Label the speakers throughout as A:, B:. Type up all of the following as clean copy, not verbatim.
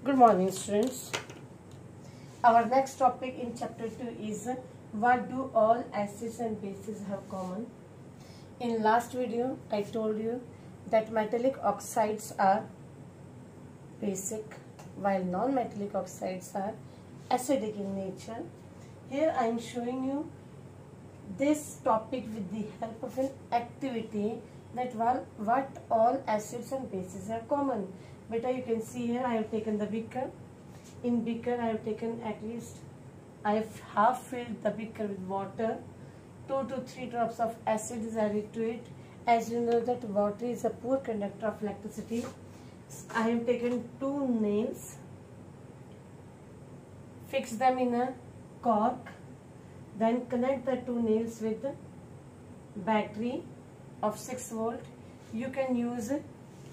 A: Good morning, students. Our next topic in chapter 2 is what do all acids and bases have common? In last video, I told you that metallic oxides are basic while non-metallic oxides are acidic in nature. Here I am showing you this topic with the help of an activity that what all acids and bases have common. Beta, you can see here I have taken the beaker. In beaker I have taken I have half filled the beaker with water. 2 to 3 drops of acid is added to it. As you know that water is a poor conductor of electricity. I have taken 2 nails, fix them in a cork, then connect the 2 nails with the battery of 6 volt. You can use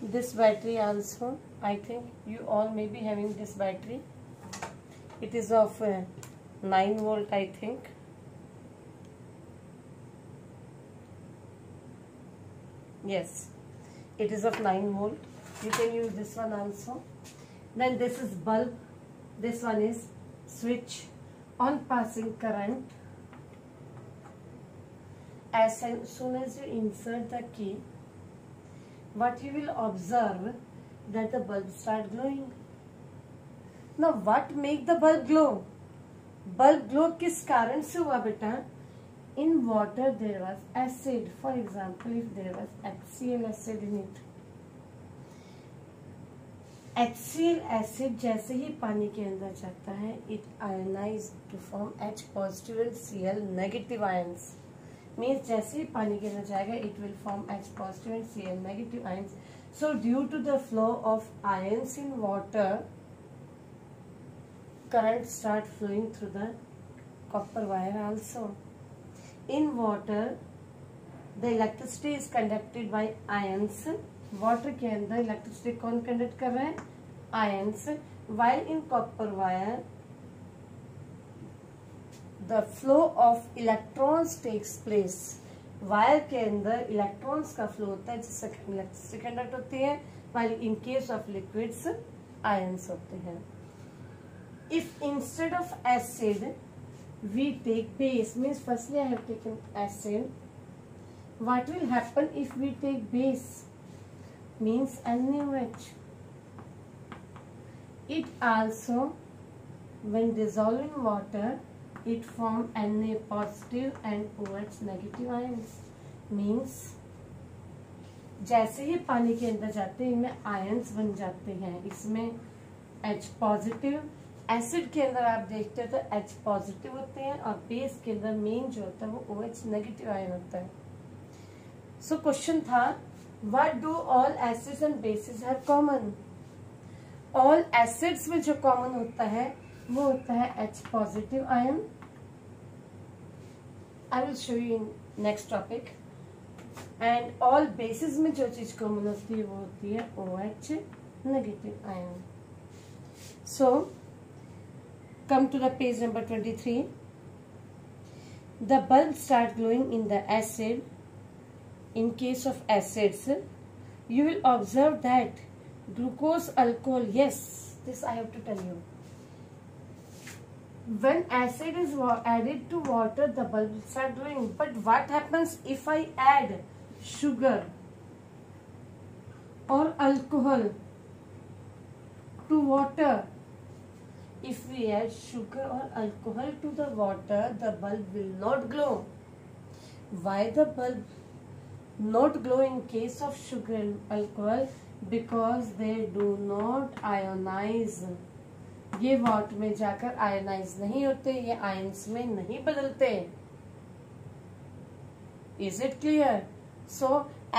A: this battery also. I think you all may be having this battery. It is of 9 volt, I think. Yes, it is of 9 volt. You can use this one also. Then this is bulb. This one is switch on passing current. As soon as you insert the key, what you will observe that the bulb start glowing. Now what make the bulb glow? Bulb glow किस कारण से हुआ बेटा? In water there was acid. For example, if there was HCl acid in it. HCl acid जैसे ही पानी के अंदर जाता है, it ionizes to form H positive and Cl negative ions. Means जैसे ही पानी के अंदर जाएगा, it will form H positive and Cl negative ions. So due to the flow of ions in water, current start flowing through the copper wire also. In water, the electricity is conducted by ions. Water के अंदर electricity कौन conduct कर रहा है? Ions. While in copper wire, the flow of electrons takes place. Wire के अंदर electrons का flow होता है जिससे इलेक्ट्रिसिटी कंडक्ट होती है, while in case of liquids ions होते हैं. If instead of acid we take base, means firstly I have taken acid, what will happen if we take base? Means NaOH. It also, when dissolved in water, it form Na positive and OH negative ions. Means जैसे ही पानी के अंदर जाते हैं इनमें ions बन जाते हैं. इसमें H पॉजिटिव, एसिड के अंदर आप देखते हो तो H पॉजिटिव होते हैं और बेस के अंदर मेन जो होता है वो OH नेगेटिव आयन होता है. सो क्वेश्चन था what do all acids and bases have common. All acids में जो कॉमन होता है वो होता है H positive ion. I will show you in next topic. And all bases में जो चीज कॉमन होती है वो होती है OH negative ion. So come to the page number 23. The bulb start glowing in the acid. In case of acids, you will observe that glucose, alcohol. Yes, this I have to tell you. When acid is added to water, the bulb will start glowing. But what happens if I add sugar or alcohol to water? If we add sugar or alcohol to the water, the bulb will not glow. Why the bulb not glow in case of sugar and alcohol? Because they do not ionize. ये water में जाकर ionise नहीं होते, ये ions में नहीं बदलते. Is it clear? So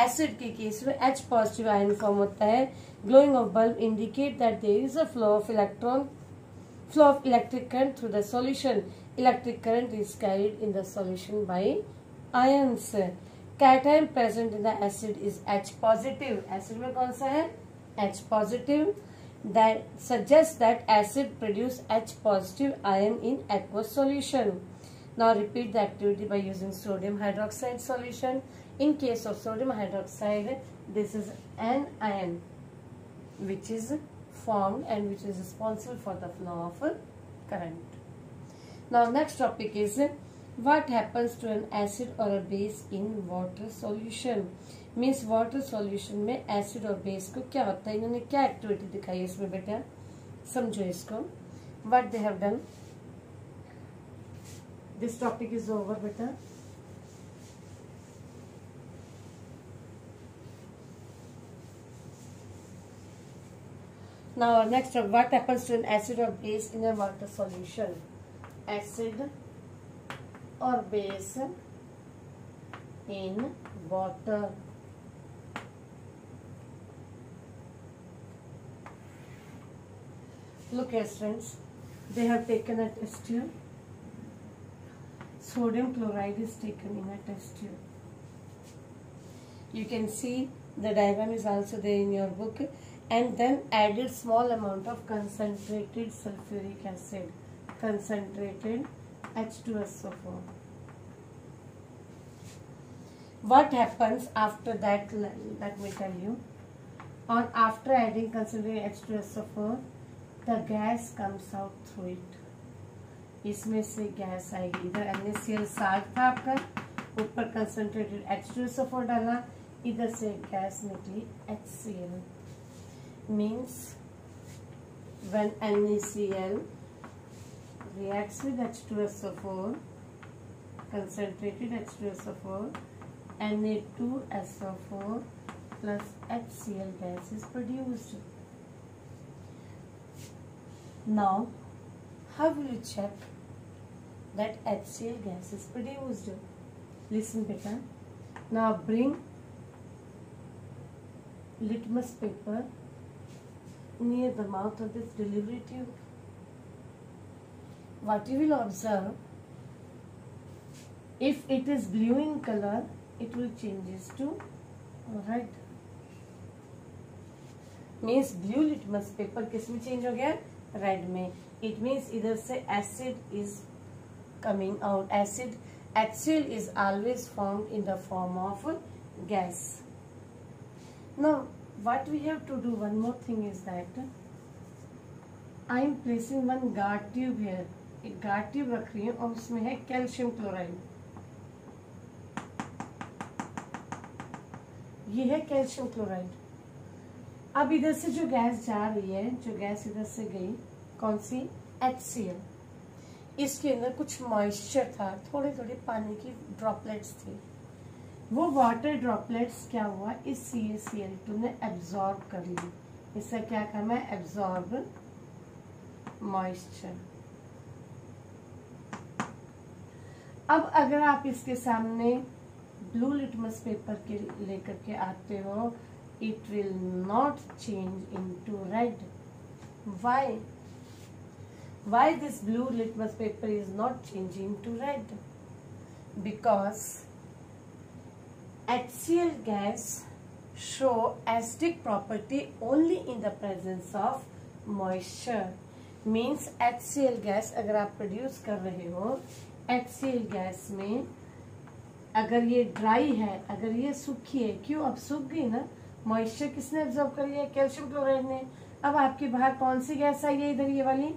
A: acid के केस में H पॉजिटिव आयन फॉर्म होता है. Glowing of bulb indicate that there is a flow of electric current through the solution. Electric current is carried in the solution by ions. Cation present in the acid is H positive. Acid में कौन सा है? H positive. That suggests that acid produce H positive ion in aqueous solution. Now repeat the activity by using sodium hydroxide solution. In case of sodium hydroxide, this is an ion which is formed and which is responsible for the flow of current. Now next topic is what happens to an acid or a base in water solution. Means water solution में acid और base को क्या होता है, इन्होंने क्या activity दिखाई है इसमें बेटा, समझो इसको. What they have done. This topic is over बेटा. Now next, what happens to an acid or base in a water solution? Acid or base in water. Look here friends, they have taken a test tube. Sodium chloride is taken in a test tube. You can see the diagram is also there in your book. And then added small amount of concentrated sulfuric acid, concentrated H2SO4. What happens after that, let me tell you. Or after adding concentrated H2SO4, the gas comes out through it. इसमें से gas आएगी. इधर NaCl salt था आपका, ऊपर concentrated H2SO4 डाला, इधर से गैस निकली HCl. Means when NaCl reacts with H2SO4, concentrated H2SO4, Na2SO4 plus HCl gas is produced. Now, how will you check that HCl gas is produced? Listen beta. Now bring litmus paper near the mouth of this delivery tube. What you will observe, if it is blue in color, it will changes to red. Means blue litmus paper किस में change हो गया, red में. It means इधर से acid is coming out. Acid HCl is always formed in the form of gas. Now what we have to do, one more thing is that I am placing one guard tube here. एक guard tube रख रही हूँ और उसमें है calcium chloride. ये है calcium chloride. अब इधर से जो गैस जा रही है, जो गैस इधर से गई, कौन सी, HCl. इसके अंदर कुछ मॉइस्चर था, थोड़े थोड़े पानी की ड्रॉपलेट्स थी. वो वाटर ड्रॉपलेट्स क्या हुआ, इस CaCl2 ने एब्जॉर्ब कर ली. इसका क्या काम है, एब्जॉर्ब मॉइस्चर. अब अगर आप इसके सामने ब्लू लिटमस पेपर के लेकर के आते हो, it will not change into red. Why? Why this blue litmus paper is not changing to red? Because HCl gas show acidic property only in the presence of moisture. Means HCl gas अगर आप produce कर रहे हो, HCl gas में अगर ये dry है, अगर ये सूखी है, क्यों, अब सूख गई ना, मॉइस्चर किसने एब्जॉर्ब कर लिया, कैल्शियम क्लोराइड ने. अब आपके बाहर कौन सी गैस आई है, इधर ये वाली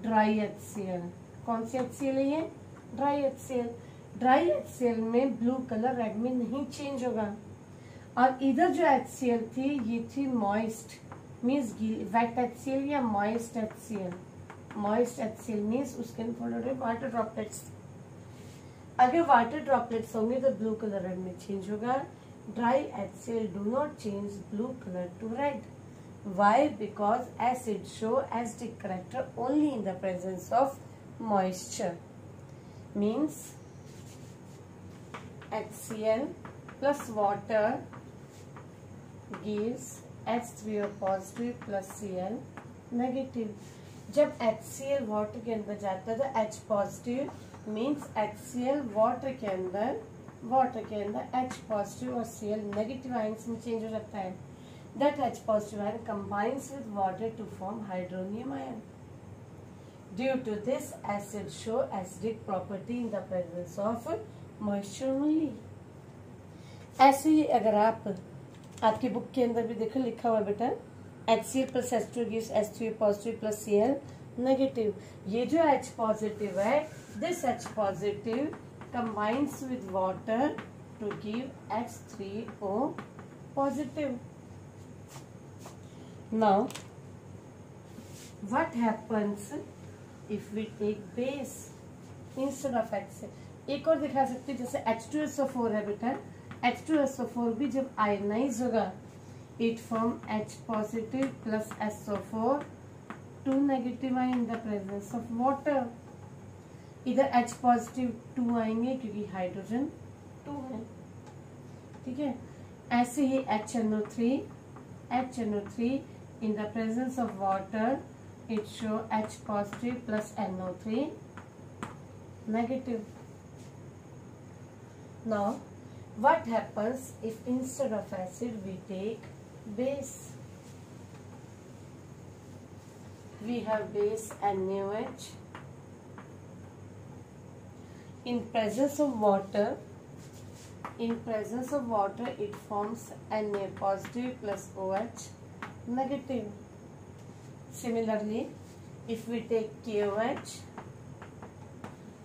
A: ड्राई HCl. कौन सी HCl है ये, ड्राई HCl. ड्राई HCl में ब्लू कलर रेड में नहीं चेंज होगा. और इधर जो HCl थी, ये थी मॉइस्ट. मीन्स वेट HCl या moist HCl. Moist HCl means उसके अंदर थोड़े थोड़े वाटर ड्रॉपलेट्स. अगर वाटर ड्रॉपलेट्स होंगे तो ब्लू कलर रेड में चेंज होगा. Dry HCl do not change blue colour to red. Why? Because acid show acidic character only in the presence of moisture. Means HCl plus water gives H3O positive plus Cl negative. जब HCl water के अंदर जाता है तो H positive means HCl water के अंदर H positive और Cl negative ions में चेंज हो जाता है. That H positive ion combines with water to form hydronium ion. Due to this, acid show acidic property in the presence of moisture only. ऐसे ही अगर आप आपकी बुक के अंदर भी देखो लिखा हुआ बेटा HCl plus H2 gives H3 positive plus Cl negative. ये जो H positive है, this H positive combines with water to give H3O positive. Now, what happens if we take base instead of H? एक और दिखा सकते हैं, जैसे H2SO4 है बेटा, H2SO4 भी जब आयनाइज होगा, it form H positive plus SO4, 2 negative आए in the presence of water. इधर H positive 2 आएंगे क्योंकि हाइड्रोजन 2 है, ठीक है। ऐसे ही HNO3 in the presence of water it show H positive plus NO3 negative. Now what happens if instead of acid we take base? We have base NaOH. In presence of water it forms Na positive plus OH negative. Similarly, if we take KOH,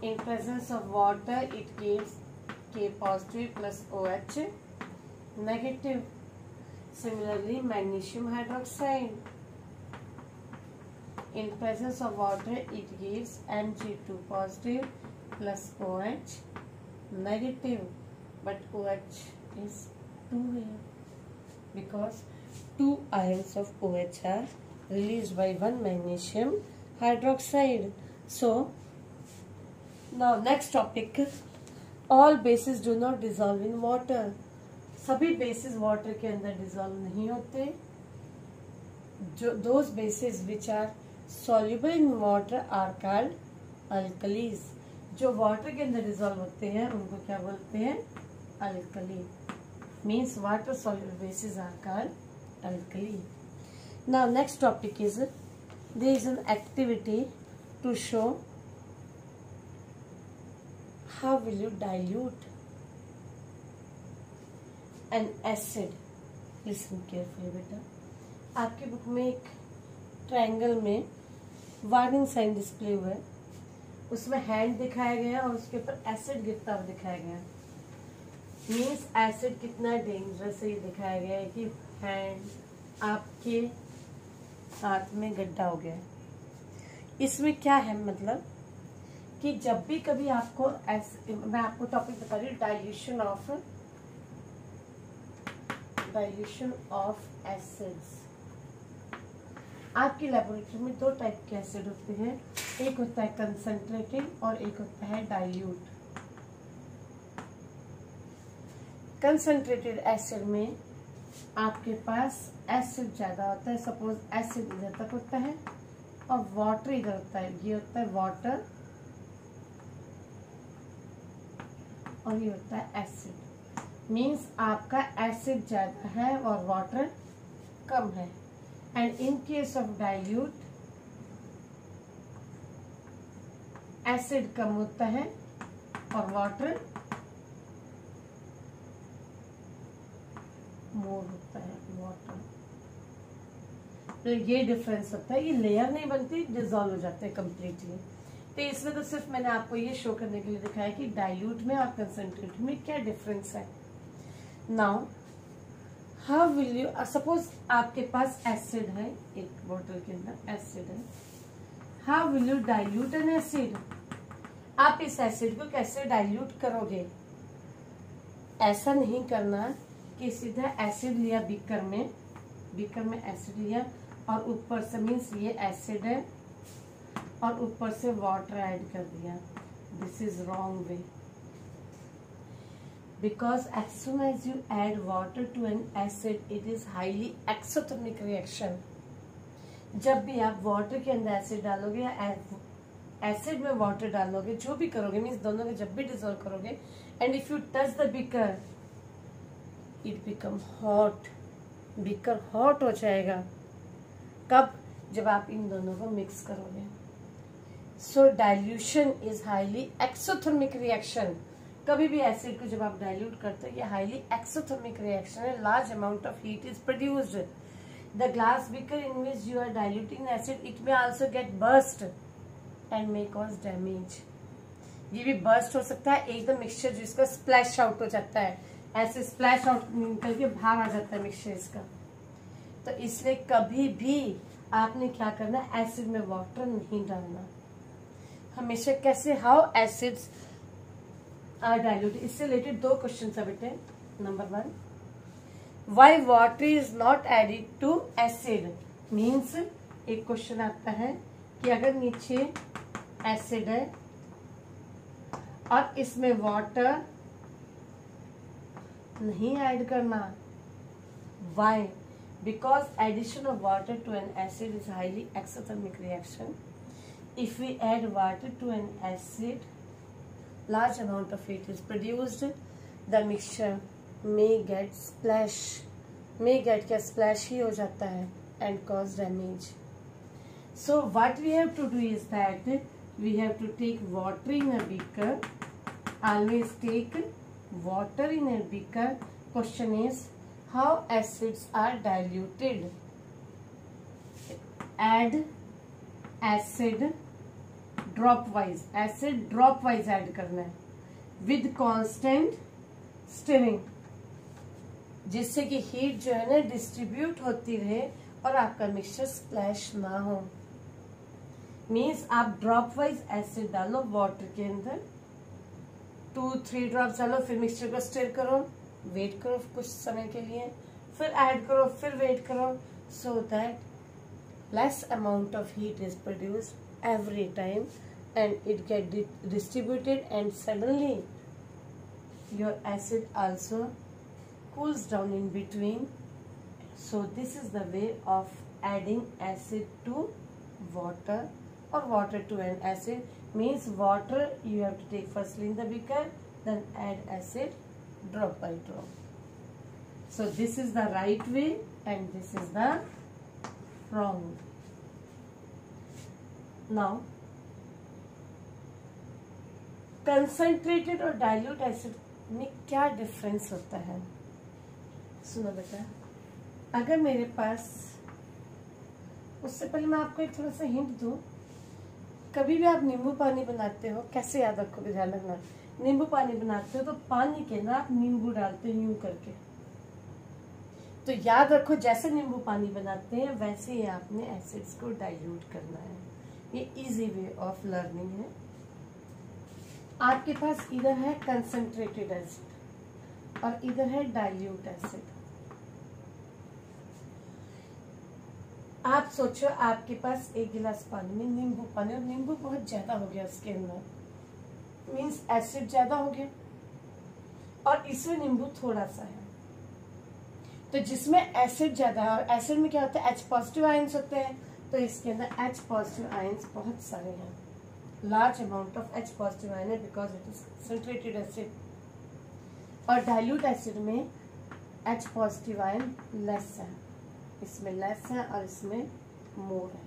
A: in presence of water it gives K positive plus OH negative. Similarly, magnesium hydroxide, in presence of water it gives Mg2 positive plus OH negative, but OH is 2 here because 2 ions of OH are released by one magnesium hydroxide. So now next topic, all bases do not dissolve in water. सभी bases water के अंदर dissolve नहीं होते. जो those bases which are soluble in water are called alkalis. जो water के अंदर dissolve होते हैं उनको क्या बोलते हैं? Alkali. Means water soluble bases are called alkali. Now next topic is, there is an activity to show how will you dilute an acid. Listen carefully बेटा, आपके बुक में एक ट्रायंगल में वार्निंग साइन डिस्प्ले हुआ है, उसमें hand दिखाया गया और उसके ऊपर एसिड गिरता हुआ दिखाया गया। मीन्स एसिड कितना डेंजरस है ये दिखाया गया है कि हैंड आपके हाथ में गड्ढा हो गया है। इसमें क्या है मतलब कि जब भी कभी आपको मैं आपको टॉपिक बता रही हूँ, डाइल्यूशन ऑफ एसिड्स। आपकी लेबोरेटरी में 2 टाइप के एसिड होते हैं, एक होता है कंसंट्रेटेड और एक होता है डाइल्यूट। कंसंट्रेटेड एसिड में आपके पास एसिड ज्यादा होता है, सपोज एसिड इधर तक होता है और वाटर इधर होता है, ये होता है वाटर और ये होता है एसिड। मीन्स आपका एसिड ज्यादा है और वाटर कम है। And in case of dilute acid कम होता है और वाटर मोर होता है, वाटर। तो ये डिफरेंस होता है, ये लेयर नहीं बनती, डिसॉल्व हो जाते हैं कंप्लीटली। तो इसमें तो सिर्फ मैंने आपको ये शो करने के लिए दिखाया कि डाइल्यूट में और कंसंट्रेट में क्या डिफरेंस है। Now how will you, suppose आपके पास एसिड है, एक बोतल के अंदर एसिड है, how will you dilute N acid? आप इस एसिड को कैसे डाइल्यूट करोगे? ऐसा नहीं करना कि सीधा एसिड लिया बीकर में एसिड लिया और ऊपर से, मीन्स ये एसिड है और ऊपर से वाटर ऐड कर दिया। This is wrong way, because as soon as you add water to an acid it is highly exothermic reaction. जब भी आप वाटर के अंदर एसिड डालोगे या एसिड में वाटर डालोगे, जो भी करोगे, मीन्स दोनों को जब भी डिसॉल्व करोगे, and if you touch the beaker it become hot, beaker hot हो जाएगा। कब? जब आप इन दोनों को मिक्स करोगे। So dilution is highly exothermic reaction. कभी भी एसिड को जब आप डाइल्यूट करते हो, ये हाईली एक्सोथर्मिक रिएक्शन है, large amount of heat is produced. The glass beaker in which you are diluting acid, it may also get burst and may cause damage. ये भी बर्स्ट हो सकता है, एकदम मिक्सचर जिसका स्प्लैश आउट हो जाता है, ऐसे स्प्लैश आउट निकल के बाहर आ जाता है मिक्सचर इसका। तो इसलिए कभी भी आपने क्या करना, एसिड में वाटर नहीं डालना हमेशा। कैसे, हाउ एसिड्स आर डाइल्यूटेड, इससे रिलेटेड 2 क्वेश्चन है बेटे। Number 1, why water is not added to acid, means एक क्वेश्चन आता है कि अगर नीचे एसिड है और इसमें वाटर नहीं ऐड करना, why? Because addition of water to an acid is highly exothermic reaction. If we add water to an acid, large amount of heat is produced. The mixture may get splash, क्या splash ही हो जाता है and cause damage. So what we have to do is that we have to take water in a beaker. Always take water in a beaker. Question is, how acids are diluted? Add acid drop wise, acid drop wise add करना है with constant stirring, जिससे कि heat जो है ना distribute होती रहे और आपका मिक्सचर स्प्लैश ना हो। मीन्स आप ड्रॉप वाइज एसिड डालो वाटर के अंदर, 2-3 ड्रॉप डालो, फिर मिक्सचर को स्टिर करो, वेट करो कुछ समय के लिए, फिर ऐड करो, फिर वेट करो, so that less amount of heat is produced every time and it get distributed and suddenly your acid also cools down in between. So this is the way of adding acid to water or water to an acid. Means water you have to take firstly in the beaker, then add acid drop by drop. So this is the right way and this is the wrong. Now concentrated और dilute acid में क्या difference होता है? सुनो बेटा, अगर मेरे पास, उससे पहले मैं आपको एक थोड़ा सा हिंट दूं, कभी भी आप नींबू पानी बनाते हो, कैसे याद रखोगे, ध्यान रखना, नींबू पानी बनाते हो तो पानी के अंदर आप नींबू डालते हो यूं करके, तो याद रखो जैसे नींबू पानी बनाते हैं वैसे ही आपने एसिड्स को डाइल्यूट करना है। ये इजी वे ऑफ लर्निंग है। आपके पास इधर है कंसंट्रेटेड एसिड और इधर है डाइल्यूट एसिड। आप सोचो आपके पास 1 गिलास पानी में नींबू पानी, और नींबू बहुत ज्यादा हो गया उसके अंदर, मीन्स एसिड ज्यादा हो गया, और इसमें नींबू थोड़ा सा है। तो जिसमें एसिड ज्यादा है, और एसिड में क्या होता है, H पॉजिटिव आयंस होते हैं, तो इसके अंदर H पॉजिटिव आयंस बहुत सारे हैं, large amount of H positive ion है because it is concentrated acid. और डाइल्यूट एसिड में H पॉजिटिव आयन लेस है, इसमें लेस है और इसमें मोर है।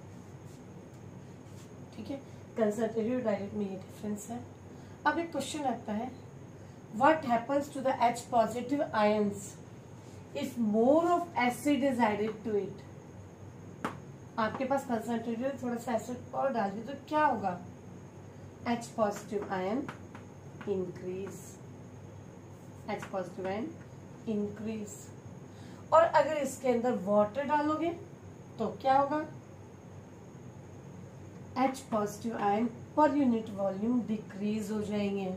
A: ठीक है, कंसंट्रेटेड और डाइल्यूट में ये डिफरेंस है। अब एक क्वेश्चन आता है, what happens to the H positive ions if more of acid is added to it? आपके पास कंसंट्रेटेड थोड़ा सा एसिड और डाल दिए तो क्या होगा? H positive ion increase, H positive ion increase. और अगर इसके अंदर वाटर डालोगे तो क्या होगा? H positive ion per unit volume decrease हो जाएंगे।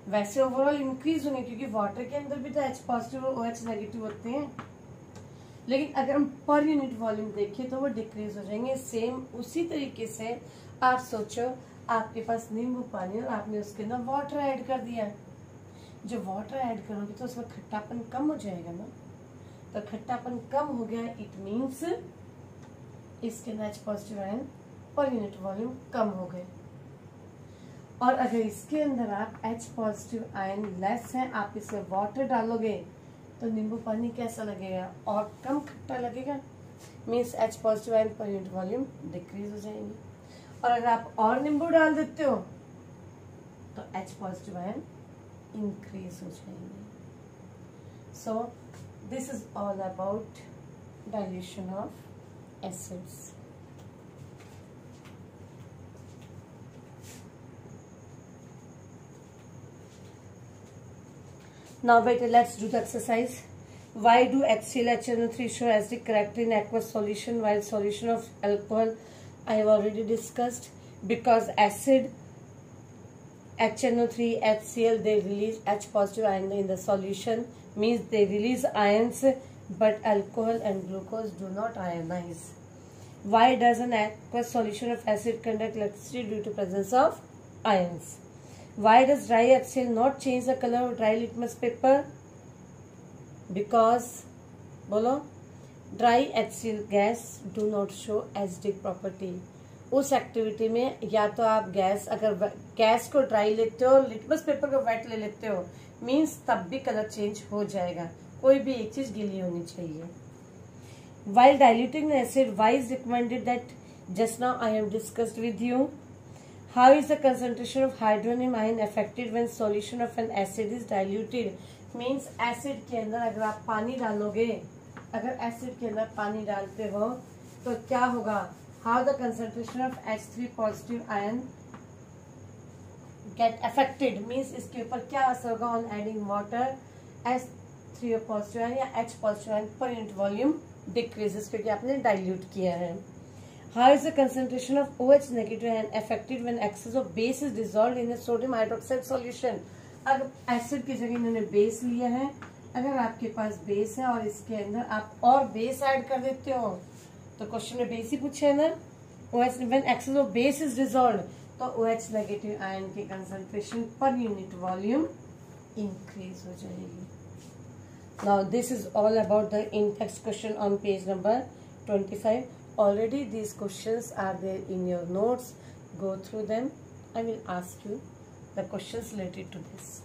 A: वैसे ओवरऑल इंक्रीज होंगे क्योंकि वाटर के अंदर भी तो H पॉजिटिव और OH नेगेटिव होते हैं, लेकिन अगर हम पर यूनिट वॉल्यूम देखें तो वो डिक्रीज हो जाएंगे। सेम उसी तरीके से आप सोचो आपके पास नींबू पानी और आपने उसके अंदर वाटर ऐड कर दिया, जो वाटर ऐड करोगे तो उसमें खट्टापन कम हो जाएगा ना, तो खट्टापन कम हो गया, इट मीन्स इसके अंदर H positive ion per unit volume कम हो गए। और अगर इसके अंदर आप H पॉजिटिव आयन लेस है, आप इसमें वाटर डालोगे तो नींबू पानी कैसा लगेगा? और कम खट्टा लगेगा, means H positive ion per unit volume decrease हो जाएंगे। और अगर आप और नींबू डाल देते हो तो H पॉजिटिव आयन इंक्रीज हो जाएंगे। So this is all about dilution of acids. Now wait, let's do the exercise. Why do HCl HNO3 show acidic character in aqueous solution while solution of alcohol I have already discussed? Because acid HNO3 HCl, they release H positive ion in the solution, means they release ions, but alcohol and glucose do not ionize. Why does an aqueous solution of acid conduct electricity? Due to presence of ions. Why does dry HCl not change the color of dry litmus paper? Because, बोलो, dry HCl gas do not show acidic property. उस activity में या तो आप gas, अगर gas को dry लेते हो, लिटमस पेपर को वेट ले लेते हो, मीन्स तब भी कलर चेंज हो जाएगा. कोई भी एक चीज गीली होनी चाहिए. While diluting the acid, why is recommended that just now I have discussed with you? How is the concentration of hydronium ion affected when solution of an acid is diluted? Means acid के अंदर अगर आप पानी डालोगे, अगर acid के अंदर पानी डालते हो तो क्या होगा? How the concentration of H3 positive ion get affected? Means इसके ऊपर क्या असर होगा on adding water? H3 positive ion या H positive ion per unit volume decreases क्योंकि आपने dilute किया है. How is the concentration of OH negative ion affected when excess of base is dissolved in a sodium hydroxide solution? अगर acid की जगह इन्होंने base लिया है, अगर आपके पास बेस है और इसके अंदर आप और बेस ऐड कर देते हो तो क्वेश्चन में बेस ही पूछे है ना. OH when excess of base is dissolved तो OH negative ion की concentration per unit volume increase हो जाएगी. Now this is all about the in-text question on page number 25. Already these questions are there in your notes. Go through them. I will ask you the questions related to this.